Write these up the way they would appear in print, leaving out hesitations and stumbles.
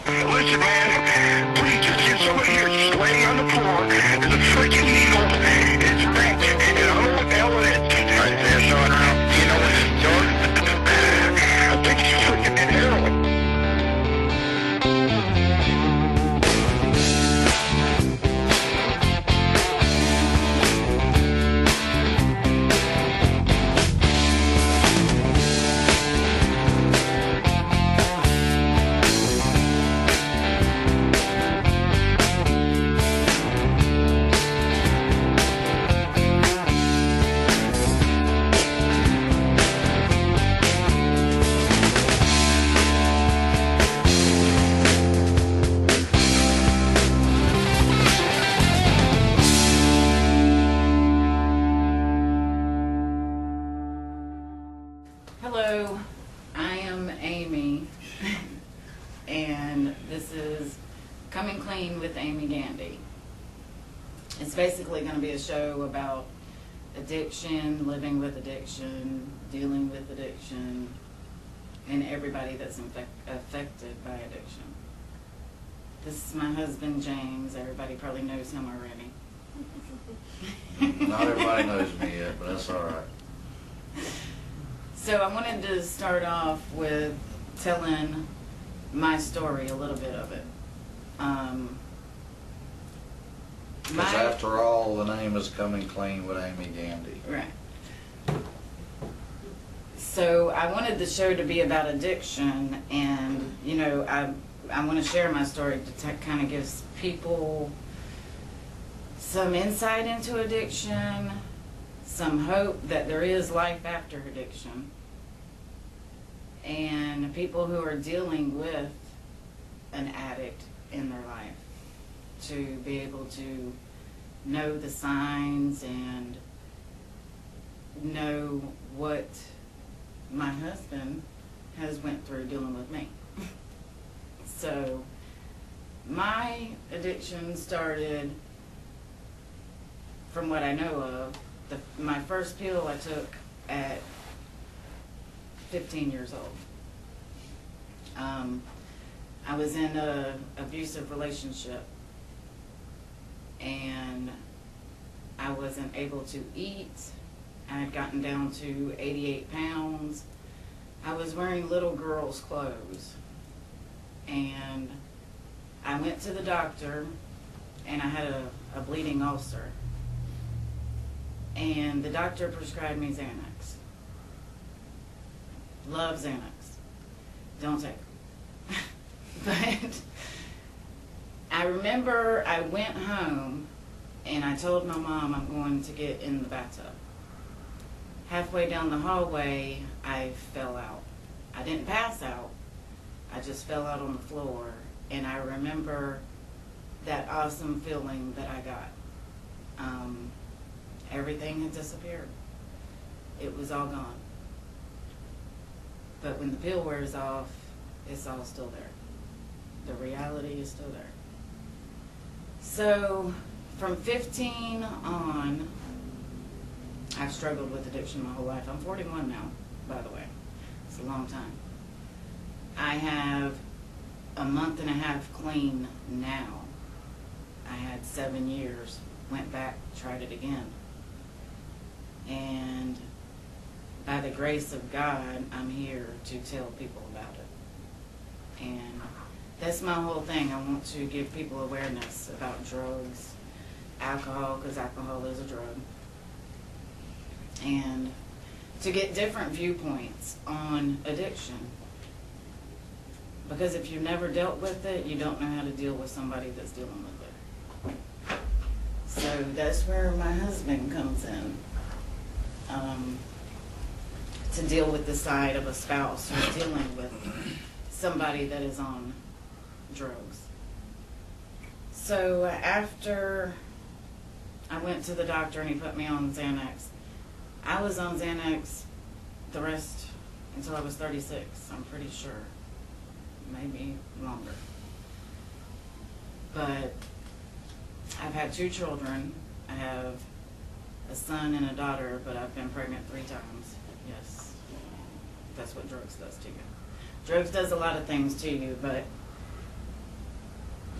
Listen, man, please just get somebody here. She's laying on the floor. There's a freaking needle. It's bent, and I don't know what the hell it is. All right, there's no one around. Do you know what it's doing? I think she's freaking in heroin. Hello, I am Amy, and this is Coming Clean with Amy Gandy. It's basically going to be a show about addiction, living with addiction, dealing with addiction, and everybody that's affected by addiction. This is my husband, James. Everybody probably knows him already. Not everybody knows me yet, but that's all right. So I wanted to start off with telling my story, a little bit of it. Because after all, the name is Coming Clean with Amy Gandy. Right. So I wanted the show to be about addiction, and you know, I want to share my story to kind of give people some insight into addiction, some hope that there is life after addiction, and people who are dealing with an addict in their life to be able to know the signs and know what my husband has went through dealing with me. So my addiction started, from what I know of, my first pill I took at 15 years old. I was in an abusive relationship, and I wasn't able to eat. I had gotten down to 88 pounds. I was wearing little girls' clothes, and I went to the doctor, and I had a bleeding ulcer. And the doctor prescribed me Xanax. Love Xanax. Don't take it. But I remember I went home and I told my mom I'm going to get in the bathtub. Halfway down the hallway, I fell out. I didn't pass out. I just fell out on the floor. And I remember that awesome feeling that I got. Everything had disappeared. It was all gone. But when the pill wears off, it's all still there. The reality is still there. So from 15 on, I've struggled with addiction my whole life. I'm 41 now, by the way. It's a long time. I have a month and a half clean now. I had 7 years, went back, tried it again. And by the grace of God, I'm here to tell people about it. And that's my whole thing. I want to give people awareness about drugs, alcohol, because alcohol is a drug. And to get different viewpoints on addiction. Because if you've never dealt with it, you don't know how to deal with somebody that's dealing with it. So that's where my husband comes in. To deal with the side of a spouse who's dealing with somebody that is on drugs. So after I went to the doctor and he put me on Xanax, I was on Xanax the rest until I was 36, I'm pretty sure. Maybe longer. But I've had 2 children. I have a son and a daughter, but I've been pregnant 3 times. Yes, that's what drugs does to you. Drugs does a lot of things to you, but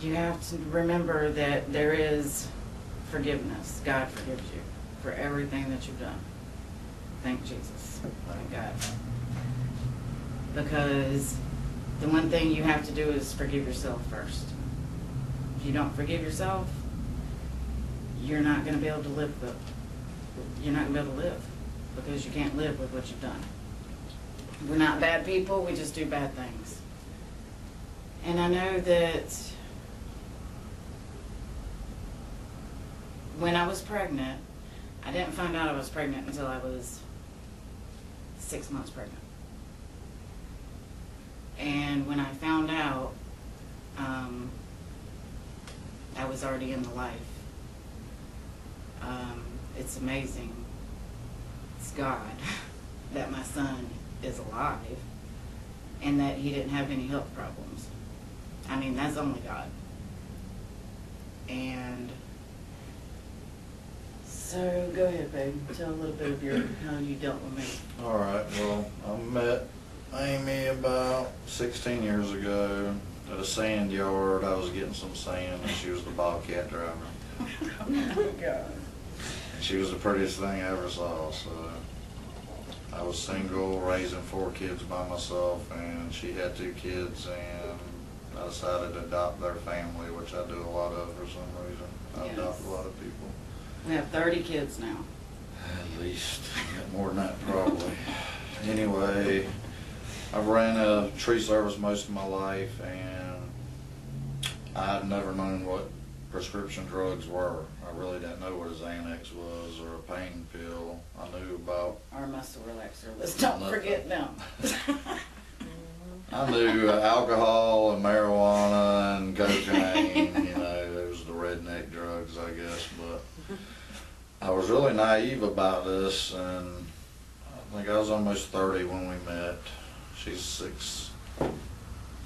you have to remember that there is forgiveness. God forgives you for everything that you've done. Thank Jesus. Thank God. Because the one thing you have to do is forgive yourself first. If you don't forgive yourself, you're not going to be able to live. You're not going to be able to live because you can't live with what you've done. We're not bad people. We just do bad things. And I know that when I was pregnant, I didn't find out I was pregnant until I was 6 months pregnant. And when I found out, I was already in the life. It's amazing. It's God that my son is alive and that he didn't have any health problems. I mean, that's only God. And so, go ahead, babe. Tell a little bit of how you dealt with me. All right, well, I met Amy about 16 years ago at a sand yard. I was getting some sand and she was the Bobcat driver. Oh my God. She was the prettiest thing I ever saw, so I was single, raising 4 kids by myself, and she had 2 kids, and I decided to adopt their family, which I do a lot of for some reason. I adopt a lot of people. We have 30 kids now. At least. Got more than that probably. Anyway, I've ran a tree service most of my life, and I'd never known what prescription drugs were. I really didn't know what a Xanax was or a pain pill. I knew about... Our muscle relaxer. Let's don't forget them. I knew alcohol and marijuana and cocaine, you know, those were the redneck drugs, I guess, but I was really naive about this, and I think I was almost 30 when we met. She's 6,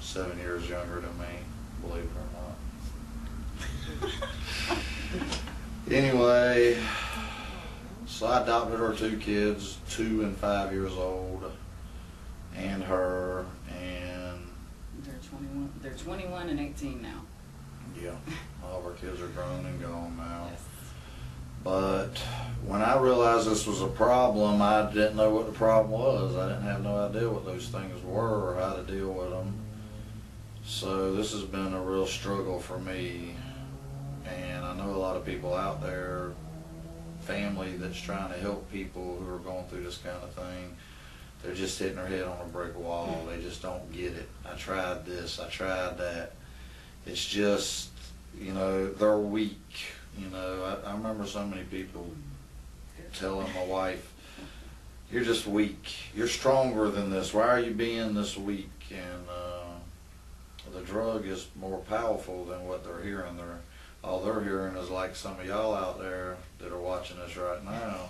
7 years younger than me, believe it or not. Anyway, so I adopted her 2 kids, 2 and 5 years old, and her, and They're 21 and 18 now. yeah, all of our kids are grown and gone now. Yes. But when I realized this was a problem, I didn't know what the problem was. I didn't have no idea what those things were or how to deal with them. So this has been a real struggle for me. And I know a lot of people out there, family that's trying to help people who are going through this kind of thing. They're just hitting their head on a brick wall. They just don't get it. I tried this, I tried that. It's just, you know, they're weak. You know, I remember so many people telling my wife, you're just weak. You're stronger than this. Why are you being this weak? And the drug is more powerful than what they're hearing. All they're hearing is like some of y'all out there that are watching us right now.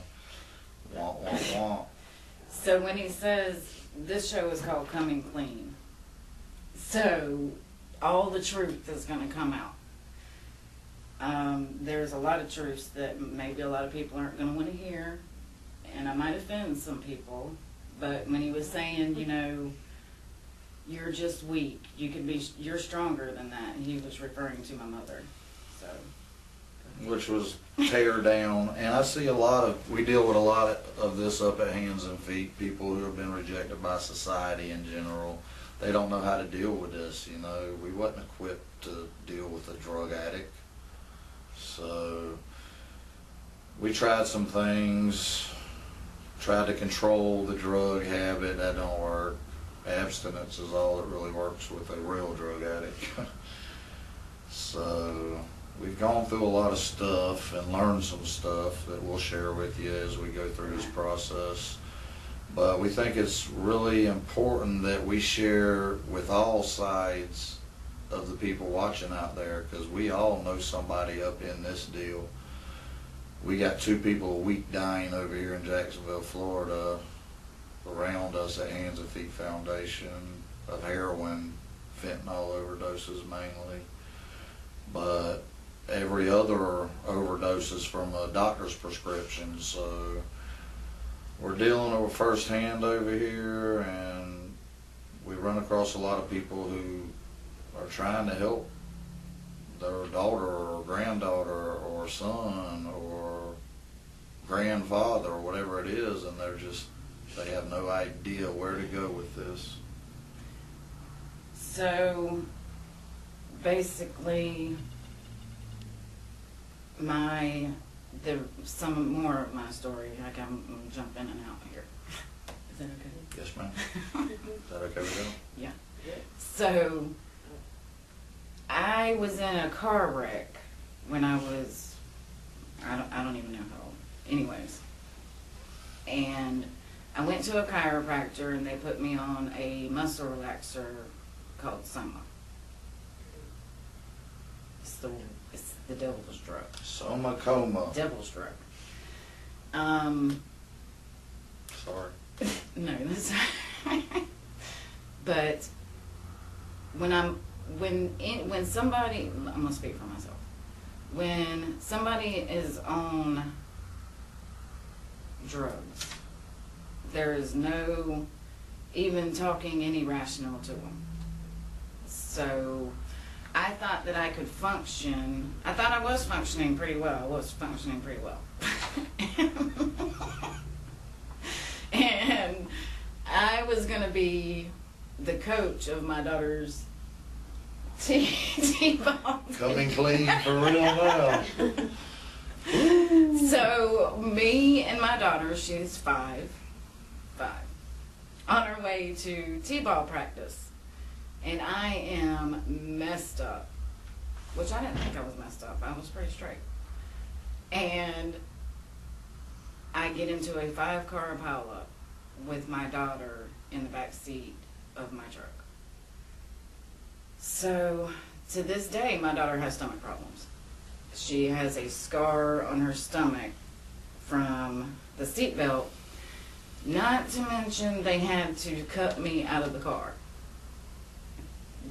Want, want, want. So when he says, this show is called Coming Clean, so all the truth is going to come out. There's a lot of truths that maybe a lot of people aren't going to want to hear, and I might offend some people, but when he was saying, you know, you're just weak, you're stronger than that, and he was referring to my mother. So, which was tear down, and I see we deal with a lot of this up at Hands and Feet, people who have been rejected by society in general. They don't know how to deal with this, you know. We wasn't equipped to deal with a drug addict. So we tried some things, tried to control the drug habit. That don't work. Abstinence is all that really works with a real drug addict. So we've gone through a lot of stuff and learned some stuff that we'll share with you as we go through this process. But we think it's really important that we share with all sides of the people watching out there, because we all know somebody up in this deal. We got 2 people a week dying over here in Jacksonville, Florida, around us at Hands and Feet Foundation, of heroin, fentanyl overdoses mainly. But every other overdose is from a doctor's prescription. So we're dealing with firsthand over here, and we run across a lot of people who are trying to help their daughter or granddaughter or son or grandfather or whatever it is, and they have no idea where to go with this. So basically, some more of my story, like I'm gonna jump in and out here. Is that okay? Yes, ma'am. Is that okay with you? Yeah. So I was in a car wreck when I was, I don't even know how old. Anyways, and I went to a chiropractor and they put me on a muscle relaxer called Soma. It's the devil's drug. Soma coma. Devil's drug. Sorry. No, that's but when somebody, I'm gonna speak for myself. When somebody is on drugs, there is no even talking any rational to them. So I thought that I could function. I thought I was functioning pretty well. I was functioning pretty well. And I was going to be the coach of my daughter's T-ball. Coming clean for real now. So me and my daughter, she's five, on her way to T-ball practice. And I am messed up, which I didn't think I was messed up. I was pretty straight. And I get into a 5-car pileup with my daughter in the back seat of my truck. So to this day, my daughter has stomach problems. She has a scar on her stomach from the seatbelt. Not to mention they had to cut me out of the car.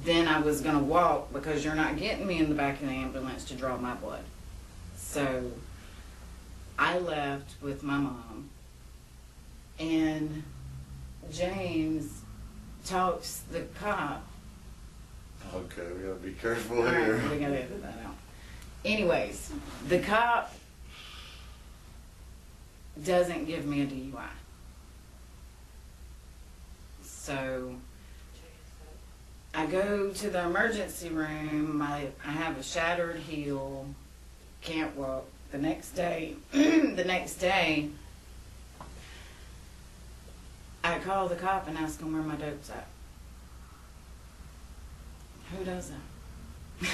Then I was going to walk because you're not getting me in the back of the ambulance to draw my blood. So I left with my mom, and James talks the cop. Okay, we gotta be careful All right, here. we gotta edit that out. Anyways, the cop doesn't give me a DUI. So I go to the emergency room. I have a shattered heel, can't walk. The next day, I call the cop and ask him where my dope's at. Who does that?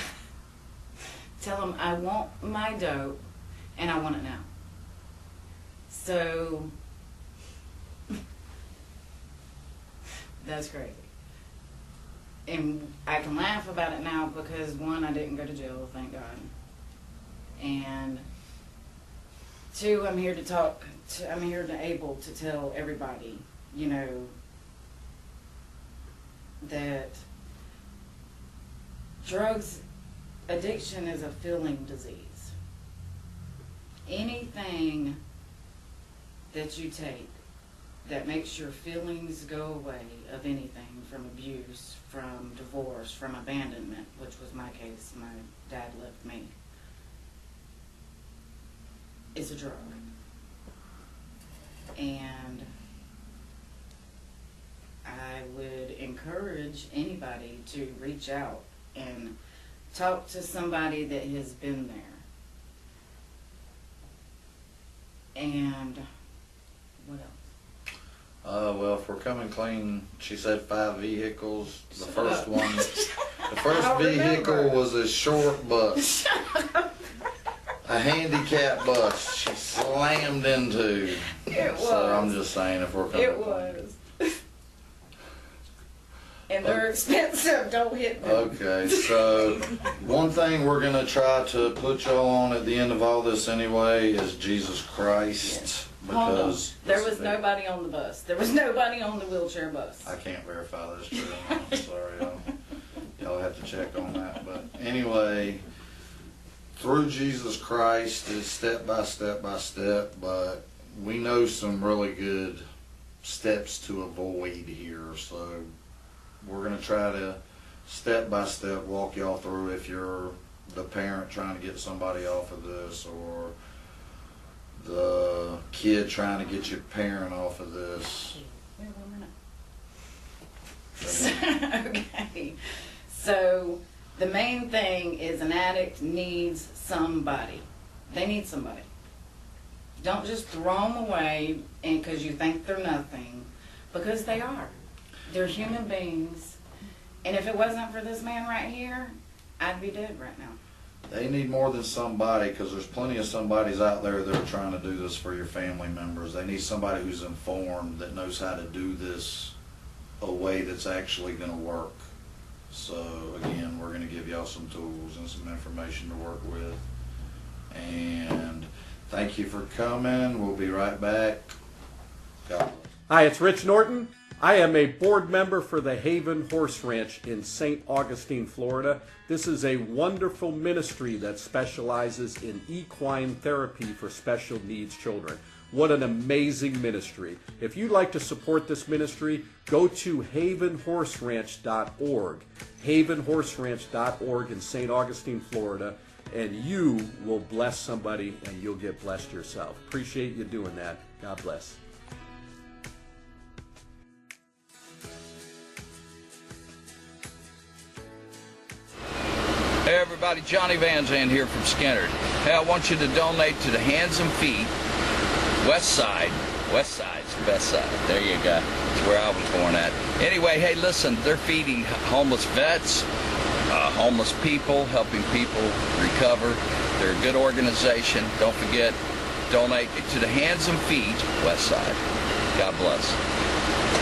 Tell him I want my dope and I want it now. So that's crazy. And I can laugh about it now because, one, I didn't go to jail, thank God. And two, I'm here able to tell everybody, you know, that drugs addiction is a feeling disease. Anything that you take that makes your feelings go away of anything, from abuse, from divorce, from abandonment, which was my case, my dad left me, is a drug. And I would encourage anybody to reach out and talk to somebody that has been there. And what else? Well, if we're coming clean, she said 5 vehicles. The Shut first up. one, the first I don't vehicle remember. was a short bus, a handicap bus. She slammed into. It So I'm was. just saying, if we're coming It clean. was. And they're expensive, don't hit them. Okay, so one thing we're gonna try to put y'all on at the end of all this anyway is Jesus Christ, Hold on. because There was nobody on the bus. There was nobody on the wheelchair bus. I can't verify this true. I'm sorry, y'all have to check on that. But anyway, through Jesus Christ is step by step by step, but we know some really good steps to avoid here. So we're going to try to step by step walk y'all through. If you're the parent trying to get somebody off of this, or the kid trying to get your parent off of this. Wait 1 minute. Okay. So the main thing is an addict needs somebody. They need somebody. Don't just throw them away and because you think they're nothing, because they are. They're human beings. And if it wasn't for this man right here, I'd be dead right now. They need more than somebody, because there's plenty of somebodies out there that are trying to do this for your family members. They need somebody who's informed, that knows how to do this a way that's actually going to work. So again, we're going to give y'all some tools and some information to work with. And thank you for coming. We'll be right back. God bless. Hi, it's Rich Norton. I am a board member for the Haven Horse Ranch in St. Augustine, Florida. This is a wonderful ministry that specializes in equine therapy for special needs children. What an amazing ministry. If you'd like to support this ministry, go to havenhorseranch.org, havenhorseranch.org in St. Augustine, Florida, and you will bless somebody and you'll get blessed yourself. Appreciate you doing that. God bless. Hey everybody, Johnny Van Zandt here from Skinner. Hey, I want you to donate to the Hands and Feet West Side. West Side's the best side. There you go. That's where I was born at. Anyway, hey, listen, they're feeding homeless vets, homeless people, helping people recover. They're a good organization. Don't forget, donate to the Hands and Feet West Side. God bless.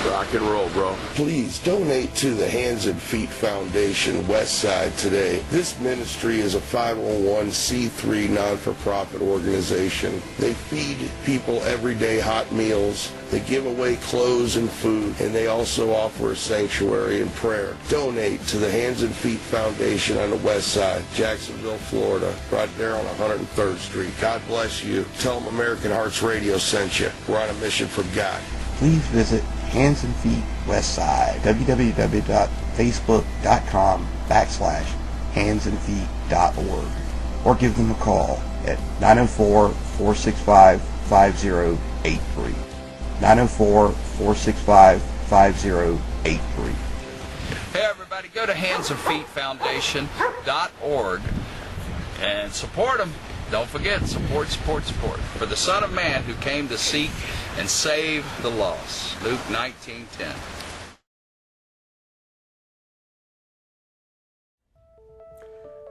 Rock and roll, bro. Please donate to the Hands and Feet Foundation West Side today. This ministry is a 501c3 non-for-profit organization. They feed people everyday hot meals. They give away clothes and food, and they also offer a sanctuary and prayer. Donate to the Hands and Feet Foundation on the West Side, Jacksonville, Florida, right there on 103rd Street. God bless you. Tell them American Hearts Radio sent you. We're on a mission for God. Please visit Hands and Feet West Side, www.facebook.com/handsandfeet.org, or give them a call at 904-465-5083. 904-465-5083. Hey everybody, go to handsandfeetfoundation.org and support them. Don't forget, support, support, support. For the Son of Man who came to seek and save the lost. Luke 19:10.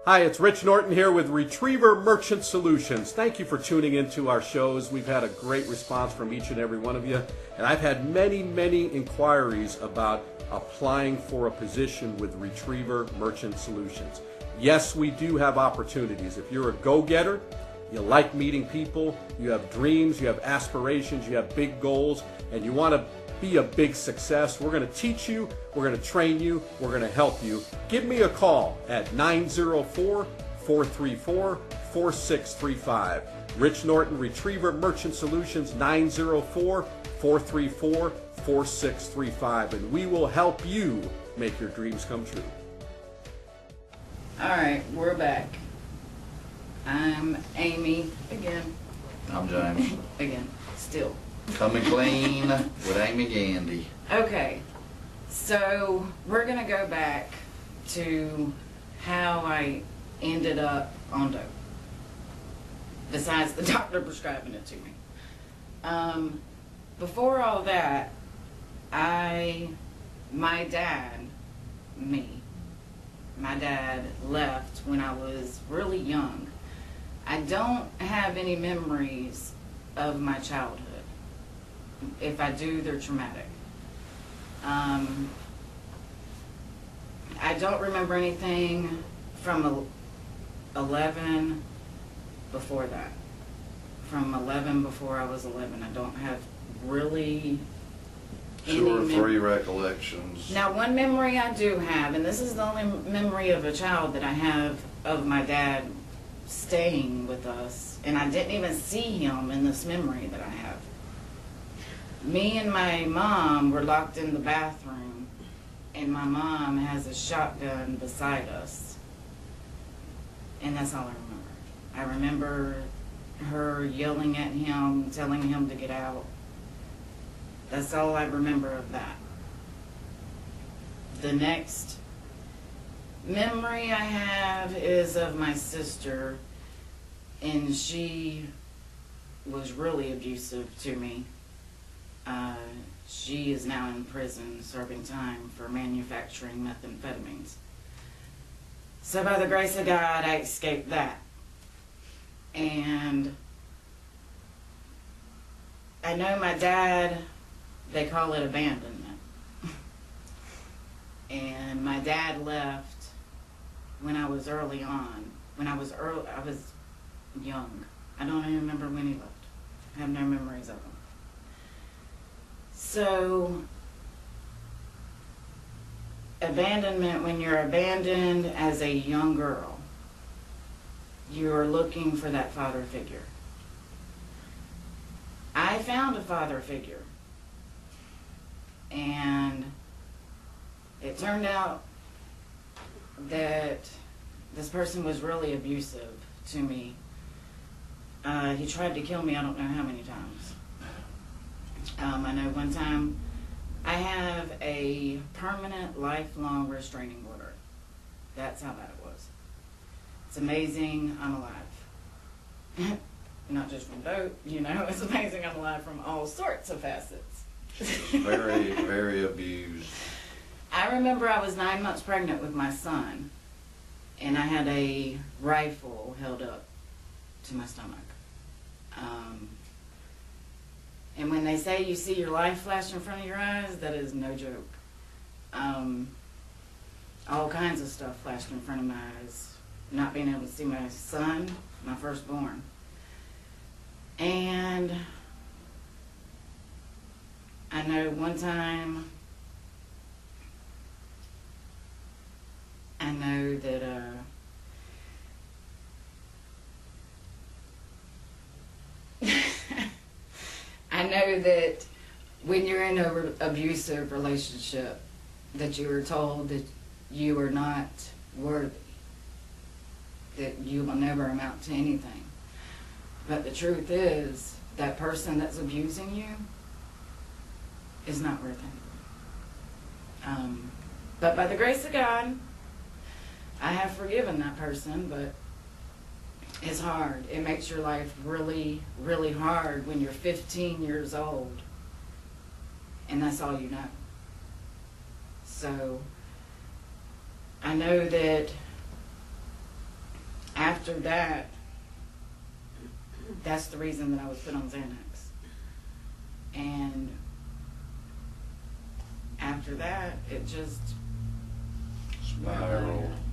Hi, it's Rich Norton here with Retriever Merchant Solutions. Thank you for tuning into our shows. We've had a great response from each and every one of you. And I've had many, many inquiries about applying for a position with Retriever Merchant Solutions. Yes, we do have opportunities. If you're a go-getter, you like meeting people, you have dreams, you have aspirations, you have big goals, and you want to be a big success, we're going to teach you, we're going to train you, we're going to help you. Give me a call at 904-434-4635. Rich Norton, Retriever Merchant Solutions, 904-434-4635, and we will help you make your dreams come true. All right, we're back. I'm Amy again. I'm James. Again, still. Coming clean with Amy Gandy. Okay, so we're going to go back to how I ended up on dope, besides the doctor prescribing it to me. Before all that, my dad left when I was really young. I don't have any memories of my childhood. If I do, they're traumatic. I don't remember anything from 11 before that. From 11 before I was 11. I don't have really Two or three recollections. Now, one memory I do have, and this is the only memory of a child that I have of my dad staying with us, and I didn't even see him in this memory that I have. Me and my mom were locked in the bathroom, and my mom has a shotgun beside us. And that's all I remember. I remember her yelling at him, telling him to get out. That's all I remember of that. The next memory I have is of my sister, and she was really abusive to me. She is now in prison serving time for manufacturing methamphetamines. So by the grace of God, I escaped that. And I know my dad, they call it abandonment. And my dad left when I was early on. I was young. I don't even remember when he left. I have no memories of him. So, abandonment, when you're abandoned as a young girl, you're looking for that father figure. I found a father figure. And it turned out that this person was really abusive to me. He tried to kill me I don't know how many times. I know one time I have a permanent lifelong restraining order. That's how bad it was. It's amazing I'm alive. Not just from dope, it's amazing I'm alive from all sorts of facets. Very, very abused. I remember I was 9 months pregnant with my son, and I had a rifle held up to my stomach. And when they say you see your life flash in front of your eyes, that is no joke. All kinds of stuff flashed in front of my eyes. Not being able to see my son, my firstborn. And I know one time, I know that I know that when you're in an abusive relationship, that you are told that you are not worthy, that you will never amount to anything. But the truth is, that person that's abusing you is not worth anything. But by the grace of God, I have forgiven that person, but it's hard. It makes your life really, really hard when you're 15 years old and that's all you know. So I know that after that, that's the reason that I was put on Xanax. And after that, it just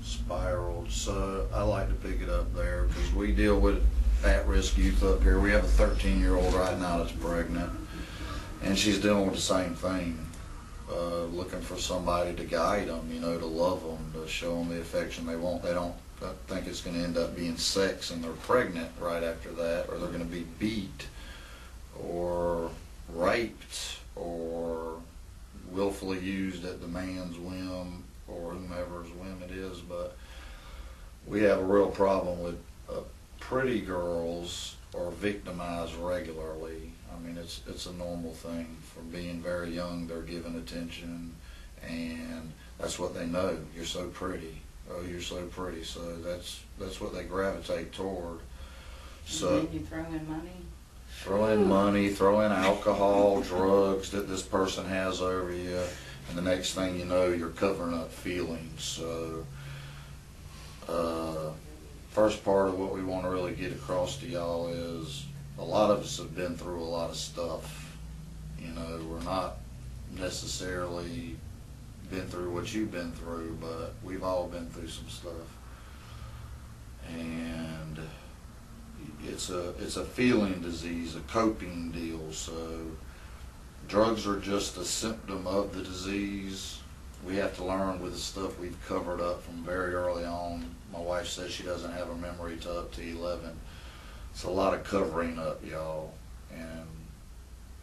spiraled. So I like to pick it up there because we deal with at-risk youth up here. We have a 13-year-old right now that's pregnant, and she's dealing with the same thing, looking for somebody to guide them, to love them, to show them the affection they want. They don't think it's going to end up being sex and they're pregnant right after that, or they're going to be beat or raped or willfully used at the man's whim or whomever's whim it is. But we have a real problem with pretty girls are victimized regularly. I mean, it's a normal thing. From being very young, they're given attention, and that's what they know. You're so pretty. Oh, you're so pretty. So that's what they gravitate toward. So and then you throw in money. Throw in money, throw in alcohol, drugs that this person has over you, and the next thing you know, you're covering up feelings. So, first part of what we want to really get across to y'all is a lot of us have been through a lot of stuff. We're not necessarily been through what you've been through, but we've all been through some stuff. And it's a feeling disease, a coping deal. So drugs are just a symptom of the disease. We have to learn with the stuff we've covered up from very early on. My wife says she doesn't have a memory to up to 11. It's a lot of covering up, y'all. And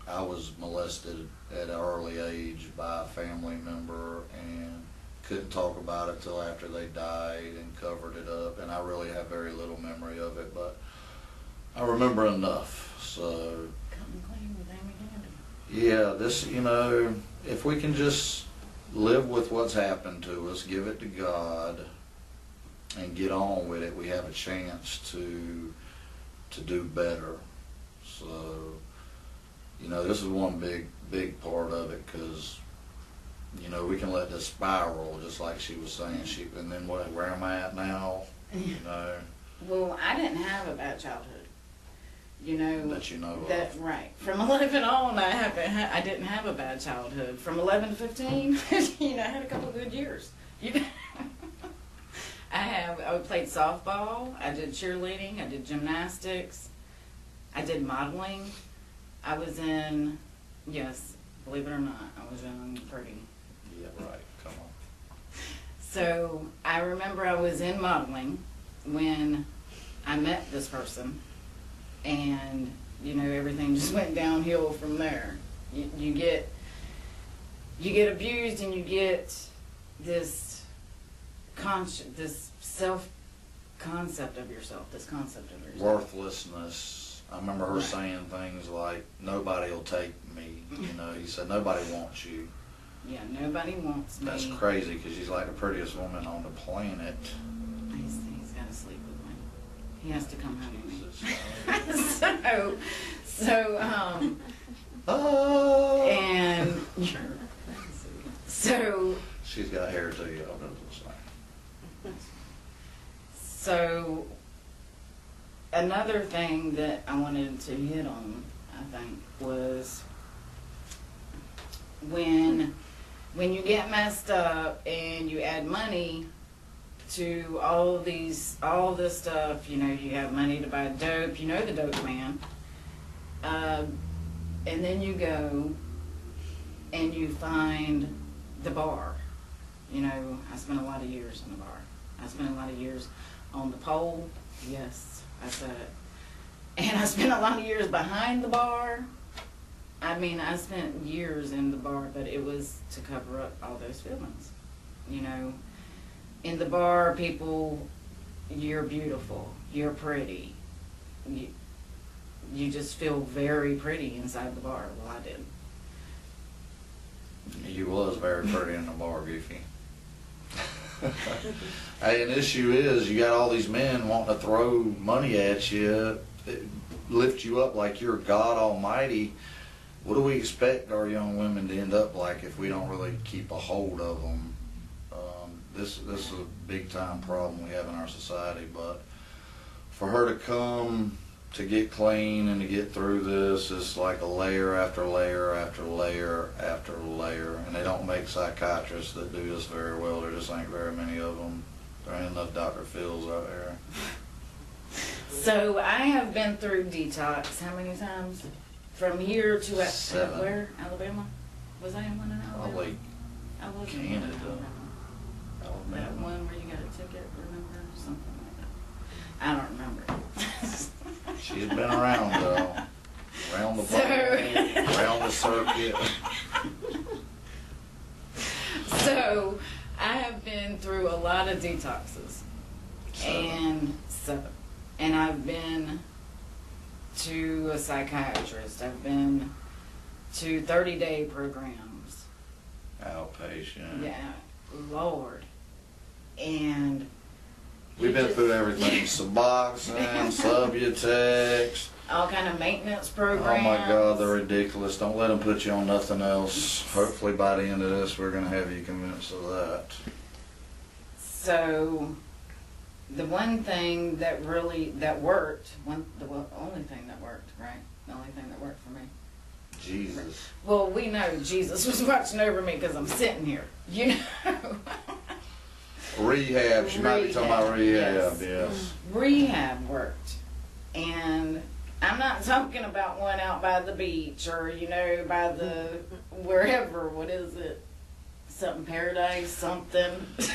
I was molested at an early age by a family member and couldn't talk about it till after they died and covered it up, and I really have very little memory of it, but I remember enough. So Come clean with Amy Gandy. yeah, this, you know, if we can just live with what's happened to us, give it to God, and get on with it, we have a chance to do better. So, you know, this is one big part of it, because, you know, we can let this spiral, just like she was saying. And then where am I at now? You know, Well, I didn't have a bad childhood. You know. that you know of. That right. From 11 on, I didn't have a bad childhood. From 11 to 15, you know, I had a couple good years. You know. I played softball. I did cheerleading. I did gymnastics. I did modeling. I was in, yes, believe it or not, I was in pretty. Yeah, right. Come on. So I remember I was in modeling when I met this person, and you know, everything just went downhill from there. You get abused, and you get this self concept of yourself, Worthlessness. I remember her saying things like, "Nobody will take me." You know, he said, "Nobody wants you." Yeah, nobody wants me. That's crazy, because she's like the prettiest woman on the planet. He's got to sleep with me. He has to come home with me. Jesus. So, and so, She's got hair too, y'all know what I'm saying. so another thing that I wanted to hit on, I think, was when you get messed up and you add money to all this stuff, you know, you have money to buy dope, you know the dope man, and then you go and you find the bar. You know, I spent a lot of years in the bar. I spent a lot of years on the pole. Yes, I said it. And I spent a lot of years behind the bar. I mean, I spent years in the bar, but it was to cover up all those feelings. You know, in the bar, people, you're beautiful, you're pretty. You just feel very pretty inside the bar. Well, I did. You was very pretty in the bar, Goofy. Hey, an issue is you got all these men wanting to throw money at you, lift you up like you're God Almighty. What do we expect our young women to end up like if we don't really keep a hold of them? This is a big time problem we have in our society, but for her to come to get clean and to get through this, it's like a layer after layer after layer after layer, and they don't make psychiatrists that do this very well. There just ain't very many of them. There ain't enough Dr. Phil's out there. So I have been through detox how many times? From here to 7. Where? Alabama? Was I in one in Alabama? Probably I was in one in Canada. Alabama. That Alabama. one where you got a ticket, remember? Something like that. I don't remember. She's been around though. Around the So- ball, around the circuit. So I have been through a lot of detoxes. And I've been to a psychiatrist. I've been to 30-day programs. Outpatient. Yeah, Lord. And We've been through everything. Suboxone, Subutex. all kind of maintenance Oh programs. my God, they're ridiculous. Don't let them put you on nothing else. Hopefully by the end of this, we're going to have you convinced of that. So the one thing that worked, the only thing that worked, right? The only thing that worked for me. Jesus. Well, we know Jesus was watching over me because I'm sitting here, you know. Rehab. She might be talking about rehab, Yes. yes. Rehab worked. And I'm not talking about one out by the beach or, you know, by the wherever. What is it? Something paradise, something.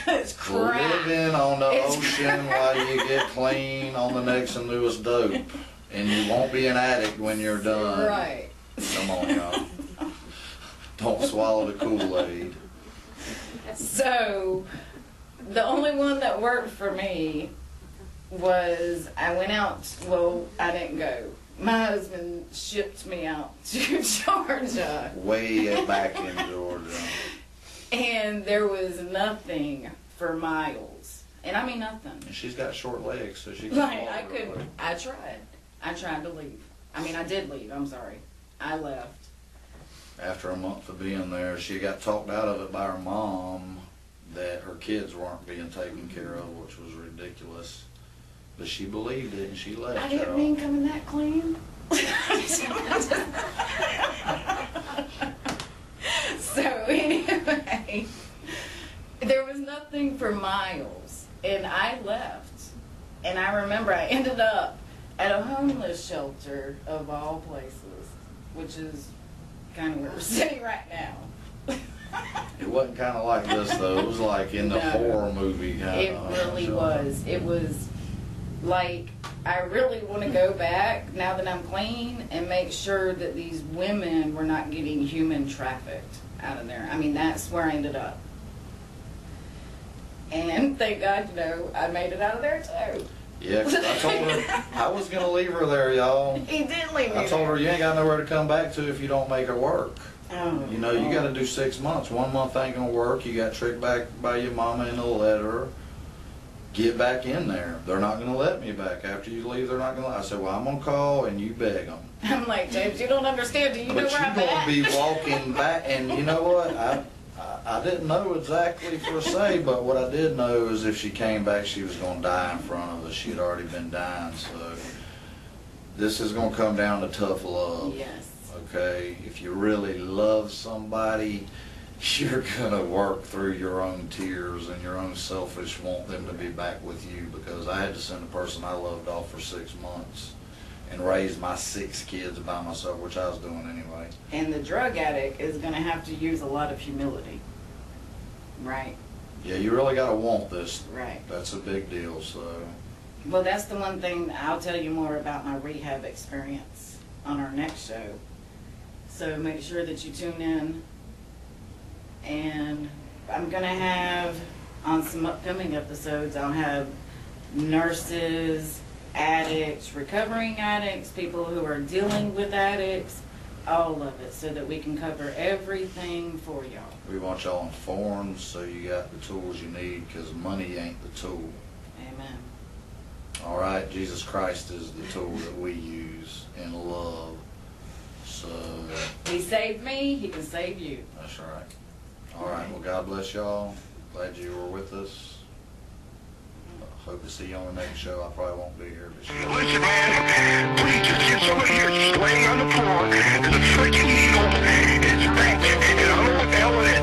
It's crap. Living on the It's ocean while you get clean on the next and newest dope. And you won't be an addict when you're done. Right. Come on, y'all. Don't swallow the Kool-Aid. So, the only one that worked for me was I went out, well, I didn't go. My husband shipped me out to Georgia. Way back in Georgia. And there was nothing for miles. And I mean nothing. And she's got short legs, so she can Like, walk I real could, quick. I tried. I tried to leave. I mean, I did leave, I'm sorry. I left. After a month of being there, she got talked out of it by her mom that her kids weren't being taken care of, which was ridiculous. But she believed it and she left. I didn't mean coming that clean. So anyway, there was nothing for miles, and I left. And I remember I ended up at a homeless shelter of all places, which is kind of where we're sitting right now. It wasn't kind of like this though. It was like in the No. horror movie kind It of. really was. It was like, I really want to go back now that I'm clean and make sure that these women were not getting human trafficked out of there. I mean, that's where I ended up. And thank God, you know, I made it out of there too. Yeah, 'cause I told her I was gonna leave her there, y'all. He did leave me I told her there. you ain't got nowhere to come back to if you don't make her work. Oh, You know, you got to do 6 months. 1 month ain't gonna work. You got tricked back by your mama in a letter. Get back in there. They're not gonna let me back after you leave. They're not gonna. I said, well, I'm gonna call and you beg them. I'm like, James, you don't understand. Do you know But where you're I'm gonna at? be walking back, and you know what? I didn't know exactly for a say, but what I did know is if she came back, she was gonna die in front of us. She had already been dying, so this is gonna come down to tough love. Yes. Okay, if you really love somebody, you're gonna work through your own tears and your own selfish want them to be back with you, because I had to send a person I loved off for 6 months and raise my 6 kids by myself, which I was doing anyway. And the drug addict is going to have to use a lot of humility. Right? Yeah, you really gotta want this. Right. That's a big deal, so. Well, that's the one thing, I'll tell you more about my rehab experience on our next show. So make sure that you tune in. And I'm going to have, on some upcoming episodes, I'll have nurses, addicts, recovering addicts, people who are dealing with addicts, all of it, so that we can cover everything for y'all. We want y'all informed so you got the tools you need, because money ain't the tool. Amen. All right, Jesus Christ is the tool that we use in love. So He saved me, he can save you. that's right. All right, well, God bless y'all. Glad you were with us. Hope to see you on the next show. I probably won't be here, but you Listen, man, please just get somebody here just laying on the floor. There's a freaking needle. It's bent, and I don't know what the hell it is.